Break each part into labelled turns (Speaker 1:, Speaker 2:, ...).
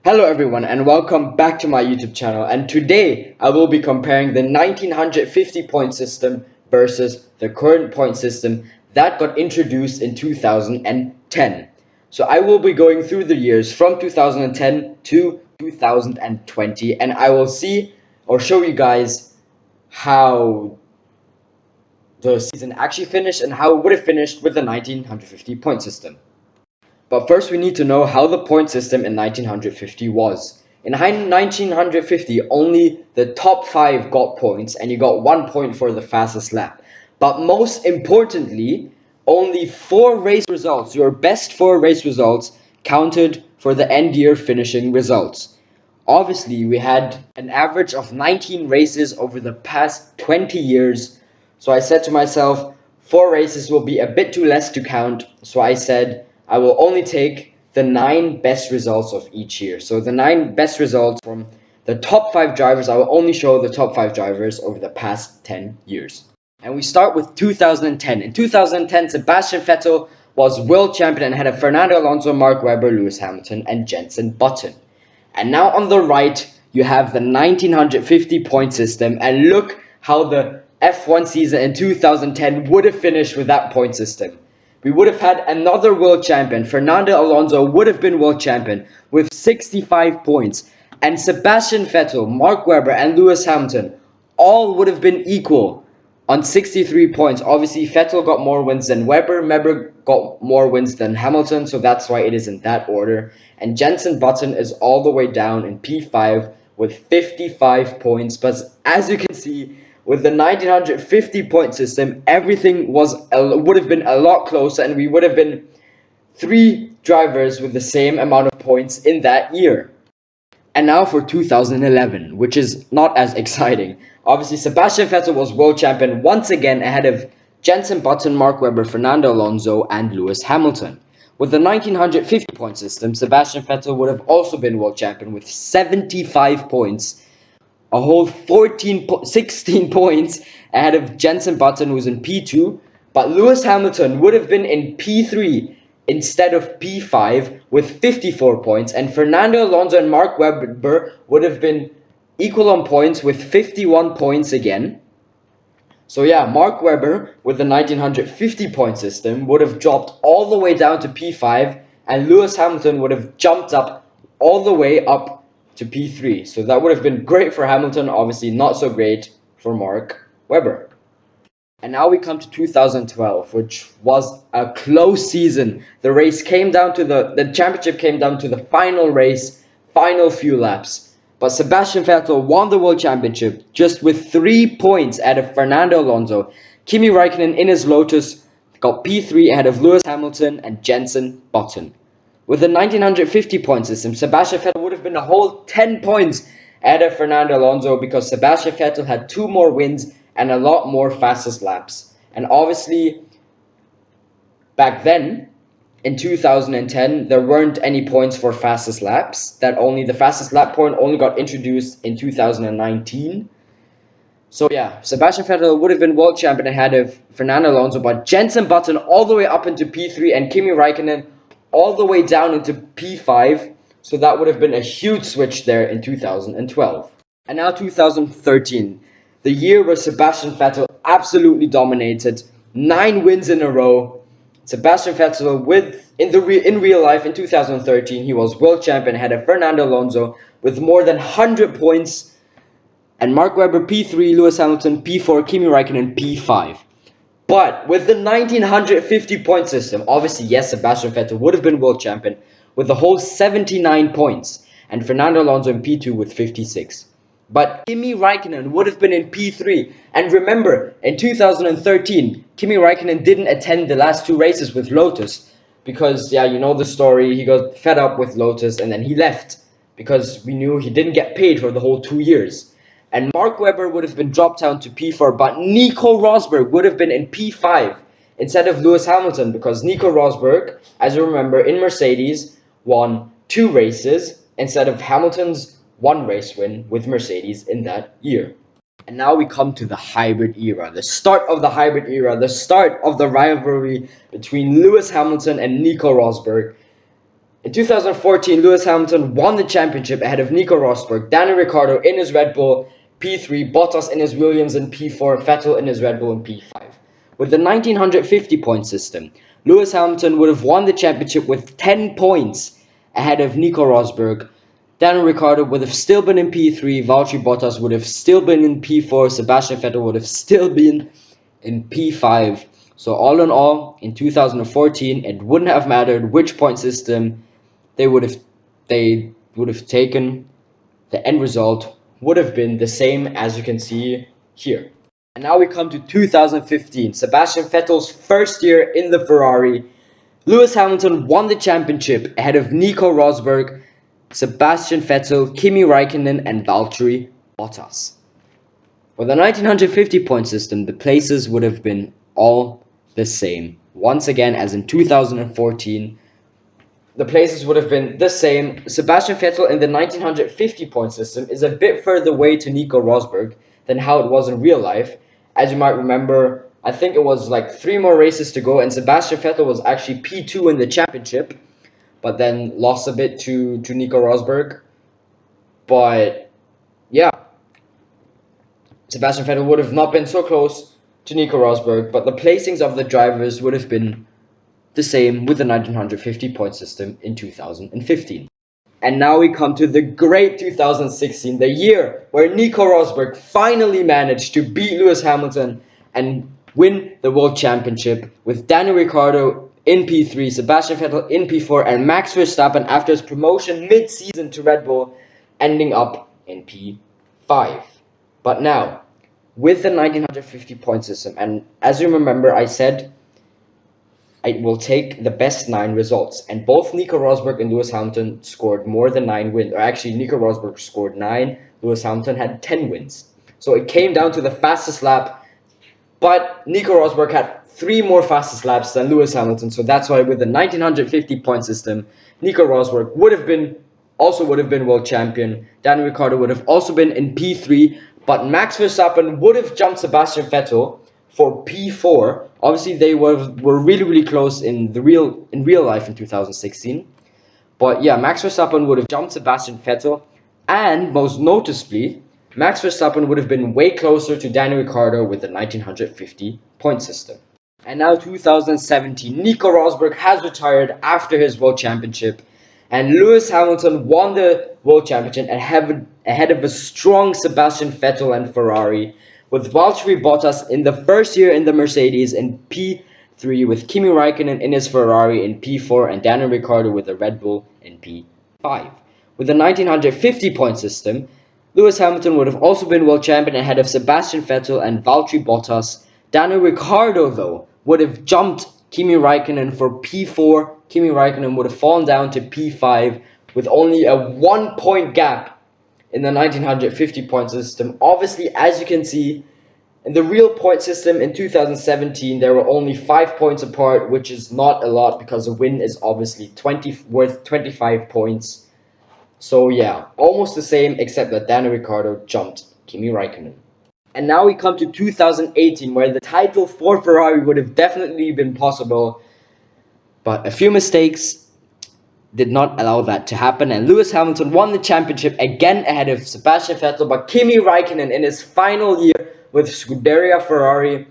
Speaker 1: Hello everyone and welcome back to my YouTube channel, and today I will be comparing the 1950 point system versus the current point system that got introduced in 2010. So I will be going through the years from 2010 to 2020, and I will see or show you guys how the season actually finished and how it would have finished with the 1950 point system. But first we need to know how the point system in 1950 was. In 1950, only the top 5 got points, and you got 1 point for the fastest lap. But most importantly, only 4 race results, your best 4 race results, counted for the end year finishing results. Obviously, we had an average of 19 races over the past 20 years, so I said to myself, 4 races will be a bit too less to count, so I said I will only take the 9 best results of each year. So the 9 best results from the top 5 drivers, I will only show the top 5 drivers over the past 10 years. And we start with 2010. In 2010, Sebastian Vettel was world champion and had a Fernando Alonso, Mark Webber, Lewis Hamilton, and Jenson Button. And now on the right, you have the 1950 point system, and look how the F1 season in 2010 would have finished with that point system. We would have had another world champion. Fernando Alonso would have been world champion with 65 points. And Sebastian Vettel, Mark Webber, and Lewis Hamilton all would have been equal on 63 points. Obviously, Vettel got more wins than Webber. Webber got more wins than Hamilton, so that's why it is in that order. And Jenson Button is all the way down in P5 with 55 points. But as you can see, with the 1950 point system, everything would have been a lot closer, and we would have been 3 drivers with the same amount of points in that year. And now for 2011, which is not as exciting. Obviously, Sebastian Vettel was world champion once again ahead of Jenson Button, Mark Webber, Fernando Alonso, and Lewis Hamilton. With the 1950 point system, Sebastian Vettel would have also been world champion with 75 points, a whole 16 points ahead of Jenson Button, who's in P2, but Lewis Hamilton would have been in P3 instead of P5 with 54 points, and Fernando Alonso and Mark Webber would have been equal on points with 51 points again. So yeah, Mark Webber with the 1950 point system would have dropped all the way down to P5, and Lewis Hamilton would have jumped up all the way up to P3. So that would have been great for Hamilton, obviously not so great for Mark Webber. And now we come to 2012, which was a close season. The race came down to the championship came down to the final race, final few laps. But Sebastian Vettel won the World Championship just with 3 points ahead of Fernando Alonso. Kimi Raikkonen in his Lotus got P3 ahead of Lewis Hamilton and Jenson Button. With the 1950 point system, Sebastian Vettel would have been a whole 10 points ahead of Fernando Alonso because Sebastian Vettel had 2 more wins and a lot more fastest laps. And obviously, back then, in 2010, there weren't any points for fastest laps. The fastest lap point only got introduced in 2019. So yeah, Sebastian Vettel would have been world champion ahead of Fernando Alonso, but Jenson Button all the way up into P3 and Kimi Raikkonen all the way down into P5. So that would have been a huge switch there in 2012. And now 2013, the year where Sebastian Vettel absolutely dominated, 9 wins in a row. Sebastian Vettel in real life in 2013, he was world champion ahead of Fernando Alonso with more than 100 points, and Mark Webber P3, Lewis Hamilton P4, Kimi Raikkonen P5. But with the 1950 point system, obviously yes, Sebastian Vettel would have been world champion with the whole 79 points, and Fernando Alonso in P2 with 56. But Kimi Raikkonen would have been in P3. And remember, in 2013, Kimi Raikkonen didn't attend the last 2 races with Lotus. Because, yeah, you know the story. He got fed up with Lotus and then he left. Because we knew he didn't get paid for the whole 2 years. And Mark Webber would have been dropped down to P4. But Nico Rosberg would have been in P5 instead of Lewis Hamilton. Because Nico Rosberg, as you remember, in Mercedes, won 2 races instead of Hamilton's 1 race win with Mercedes in that year. And now we come to the hybrid era, the start of the hybrid era, the start of the rivalry between Lewis Hamilton and Nico Rosberg. In 2014, Lewis Hamilton won the championship ahead of Nico Rosberg, Daniel Ricciardo in his Red Bull P3, Bottas in his Williams in P4, Vettel in his Red Bull in P5. With the 1950-point system, Lewis Hamilton would have won the championship with 10 points ahead of Nico Rosberg. Daniel Ricciardo would have still been in P3, Valtteri Bottas would have still been in P4, Sebastian Vettel would have still been in P5. So all in all, in 2014, it wouldn't have mattered which point system they would have taken. The end result would have been the same as you can see here. And now we come to 2015, Sebastian Vettel's first year in the Ferrari. Lewis Hamilton won the championship ahead of Nico Rosberg, Sebastian Vettel, Kimi Räikkönen and Valtteri Bottas. For the 1950-point system, the places would have been all the same. Once again, as in 2014, the places would have been the same. Sebastian Vettel in the 1950-point system is a bit further away to Nico Rosberg than how it was in real life. As you might remember, I think it was like 3 more races to go, and Sebastian Vettel was actually P2 in the championship, but then lost a bit to Nico Rosberg. But yeah, Sebastian Vettel would have not been so close to Nico Rosberg, but the placings of the drivers would have been the same with the 1950-point system in 2015. And now we come to the great 2016, the year where Nico Rosberg finally managed to beat Lewis Hamilton and win the World Championship, with Daniel Ricciardo in P3, Sebastian Vettel in P4, and Max Verstappen after his promotion mid-season to Red Bull ending up in P5. But now, with the 1950-point system, and as you remember, I said I will take the best 9 results, and both Nico Rosberg and Lewis Hamilton scored more than 9 wins, or actually Nico Rosberg scored 9, Lewis Hamilton had 10 wins. So it came down to the fastest lap, but Nico Rosberg had 3 more fastest laps than Lewis Hamilton, so that's why with the 1950-point system, Nico Rosberg would have been world champion, Daniel Ricciardo would have also been in P3, but Max Verstappen would have jumped Sebastian Vettel for P4. Obviously, they were really close in real life in 2016. But yeah, Max Verstappen would have jumped Sebastian Vettel, and most noticeably, Max Verstappen would have been way closer to Daniel Ricciardo with the 1950-point system. And now 2017, Nico Rosberg has retired after his World Championship, and Lewis Hamilton won the World Championship ahead of a strong Sebastian Vettel and Ferrari, with Valtteri Bottas in the first year in the Mercedes in P3, with Kimi Räikkönen in his Ferrari in P4, and Daniel Ricciardo with the Red Bull in P5. With the 1950-point system, Lewis Hamilton would have also been world champion ahead of Sebastian Vettel and Valtteri Bottas. Daniel Ricciardo, though, would have jumped Kimi Räikkönen for P4. Kimi Räikkönen would have fallen down to P5 with only a 1-point gap in the 1950-point system. Obviously, as you can see, in the real point system in 2017, there were only 5 points apart, which is not a lot because a win is obviously worth 25 points. So yeah, almost the same, except that Daniel Ricciardo jumped Kimi Räikkönen. And now we come to 2018, where the title for Ferrari would have definitely been possible, but a few mistakes did not allow that to happen, and Lewis Hamilton won the championship again ahead of Sebastian Vettel, but Kimi Räikkönen in his final year with Scuderia Ferrari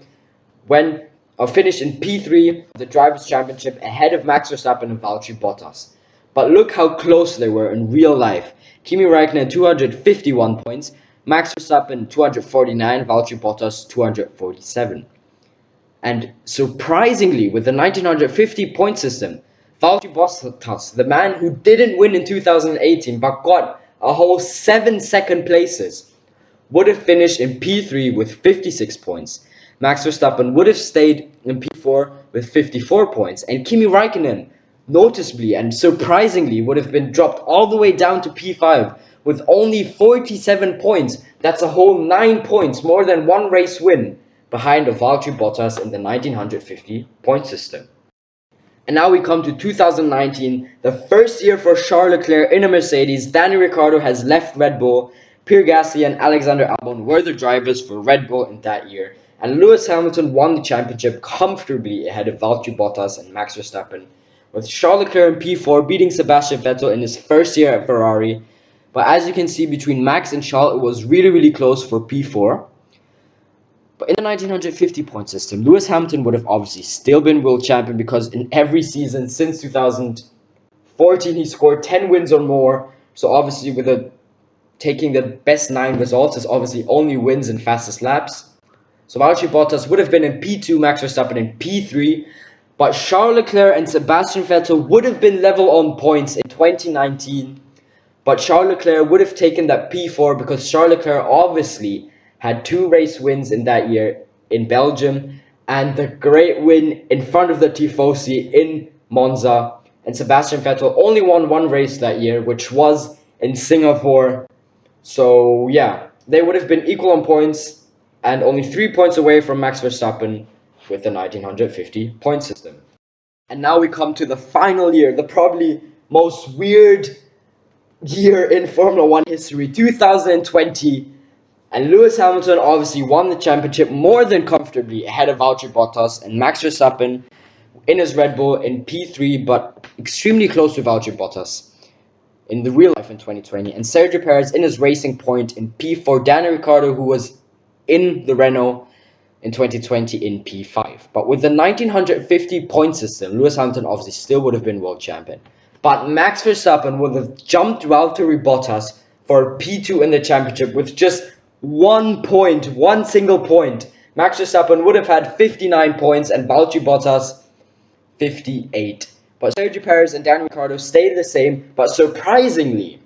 Speaker 1: finished in P3, the Drivers' Championship, ahead of Max Verstappen and Valtteri Bottas. But look how close they were in real life. Kimi Räikkönen 251 points, Max Verstappen 249, Valtteri Bottas 247. And surprisingly, with the 1950-point system, Valtteri Bottas, the man who didn't win in 2018 but got a whole 7 second places, would have finished in P3 with 56 points. Max Verstappen would have stayed in P4 with 54 points, and Kimi Räikkönen, noticeably and surprisingly, would have been dropped all the way down to P5 with only 47 points. That's a whole 9 points, more than 1 race win, behind Valtteri Bottas in the 1950-point system. And now we come to 2019, the first year for Charles Leclerc in a Mercedes. Daniel Ricciardo has left Red Bull. Pierre Gasly and Alexander Albon were the drivers for Red Bull in that year. And Lewis Hamilton won the championship comfortably ahead of Valtteri Bottas and Max Verstappen, with Charles Leclerc in P4 beating Sebastian Vettel in his first year at Ferrari. But as you can see, between Max and Charles, it was really close for P4. But in the 1950 point system, Lewis Hamilton would have obviously still been world champion, because in every season since 2014 he scored 10 wins or more. So obviously taking the best 9 results is obviously only wins and fastest laps. So Valtteri Bottas would have been in P2, Max Verstappen in P3, but Charles Leclerc and Sebastian Vettel would have been level on points in 2019. But Charles Leclerc would have taken that P4 because Charles Leclerc obviously had 2 race wins in that year in Belgium and the great win in front of the Tifosi in Monza. And Sebastian Vettel only won 1 race that year, which was in Singapore. So yeah, they would have been equal on points and only 3 points away from Max Verstappen with the 1950 point system. And now we come to the final year, the probably most weird year in Formula 1 history, 2020. And Lewis Hamilton obviously won the championship more than comfortably ahead of Valtteri Bottas and Max Verstappen in his Red Bull in P3, but extremely close to Valtteri Bottas in the real life in 2020. And Sergio Perez in his Racing Point in P4, Daniel Ricciardo, who was in the Renault in 2020 in P5. But with the 1950 point system, Lewis Hamilton obviously still would have been world champion. But Max Verstappen would have jumped Valtteri Bottas for P2 in the championship with just 1 point, 1 single point. Max Verstappen would have had 59 points and Valtteri Bottas 58. But Sergio Perez and Daniel Ricciardo stayed the same, but surprisingly,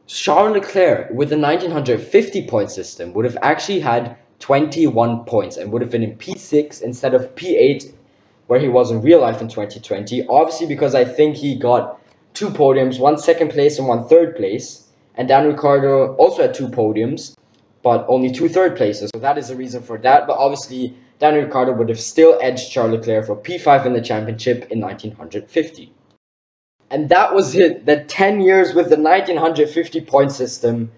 Speaker 1: Charles Leclerc with the 1950 point system would have actually had 21 points and would have been in P6 instead of P8 where he was in real life in 2020. Obviously because I think he got 2 podiums, 1 second place and 1 third place. And Daniel Ricciardo also had 2 podiums, but only 2 third places. So that is the reason for that. But obviously Daniel Ricciardo would have still edged Charles Leclerc for P5 in the championship in 1950. And that was it, the 10 years with the 1950 point system.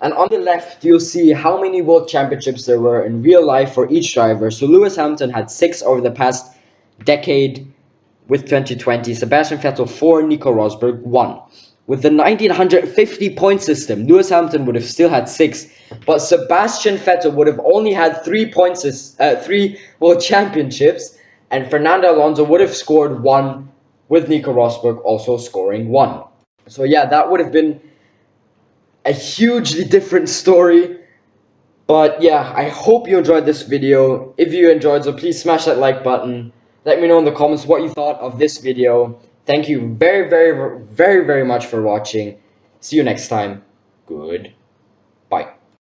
Speaker 1: And on the left, you'll see how many world championships there were in real life for each driver. So Lewis Hamilton had 6 over the past decade with 2020. Sebastian Vettel 4, Nico Rosberg 1. With the 1950 point system, Lewis Hamilton would have still had 6, but Sebastian Vettel would have only had 3 world championships, and Fernando Alonso would have scored 1, with Nico Rosberg also scoring 1. So yeah, that would have been a hugely different story. But yeah, I hope you enjoyed this video. If you enjoyed, so please smash that like button. Let me know in the comments what you thought of this video. Thank you very much for watching. See you next time. Goodbye.